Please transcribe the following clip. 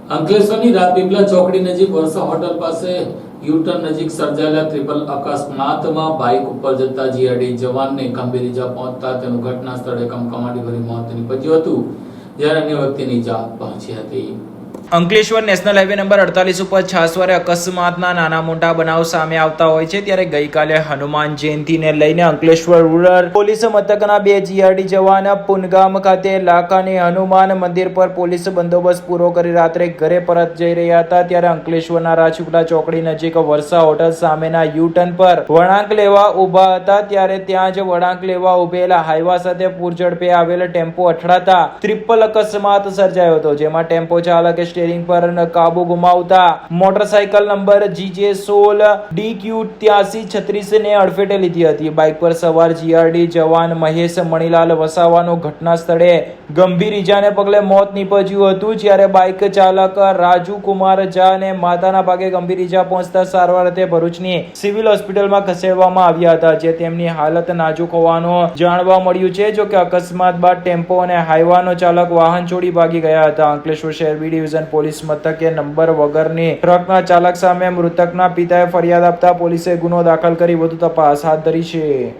અંકલેશ્વરની રાજપીપળા ચોકડી નજીક વર્ષા હોટલ પાસે યુટર્ન નજીક સર્જાયેલા ટ્રિપલ અકસ્માતમાં બાઇક ઉપર જતા જીઆરડી જવાનને ગંભીર ઇજા પહોંચતા તેનું ઘટના સ્થળે કમકમાટીભર્યું મોત નીપજ્યું હતું, જ્યારે અન્ય વ્યક્તિને ઇજા પહોંચી હતી। અંકલેશ્વર નેશનલ હાઈવે નંબર 48 ઉપર છાસવારે અકસ્માતના નાના મોટા બનાવ સામે આવતા હોય છે, ત્યારે ગઈકાલે હનુમાન જયંતિને લઈને અંકલેશ્વર રૂરલ પોલીસ મથકના 2 જીઆરડી જવાન પુનગામ ખાતે લાખાની હનુમાન મંદિર પર પોલીસ બંદોબસ્ત પૂરો કરી રાત્રે ઘરે પરત જઈ રહ્યા હતા, ત્યારે અંકલેશ્વરના રાજપીપળા ચોકડી નજીક વર્ષા હોટલ સામેના યુટર્ન પર વળાંક લેવા ઊભા હતા, ત્યારે ત્યાં જ વળાંક લેવા ઉભેલા હાઈવા સાથે પૂરઝડપે આવેલ ટેમ્પો અથડાતા ટ્રિપલ અકસ્માત સર્જાયો હતો, જેમાં ટેમ્પો ચાલકે સ્ટીયરિંગ પર કાબુ ગુમાવતા મોટરસાયકલ નંબર GJ16 DQ8336 ને અડફેટે લીધી હતી। બાઇક પર સવાર જીઆરડી જવાન મહેશ મણીલાલ વસાવાનું ઘટના સ્થળે ગંભીર ઈજાને પગલે મોત નીપજ્યું હતું, જ્યારે બાઇક ચાલક રાજુ કુમાર ઝા ને માથાના ભાગે ગંભીર ઈજા પહોંચતા સારવાર અર્થે ભરૂચની સિવિલ હોસ્પિટલમાં ખસેડવામાં આવ્યા હતા, જે તેમની હાલત નાજુક હોવાનું જાણવા મળ્યું છે। જો કે અકસ્માત બાદ ટેમ્પો અને હાઈવાનો ચાલક વાહન છોડી ભાગી ગયા હતા। અંકલેશ્વર શહેર બી ડિવિઝન પોલીસ મથકે નંબર વગરની ટ્રકના ચાલક સામે મૃતકના પિતાએ ફરિયાદ આપતા પોલીસે ગુનો દાખલ કરી વધુ તપાસ હાથ ધરી છે।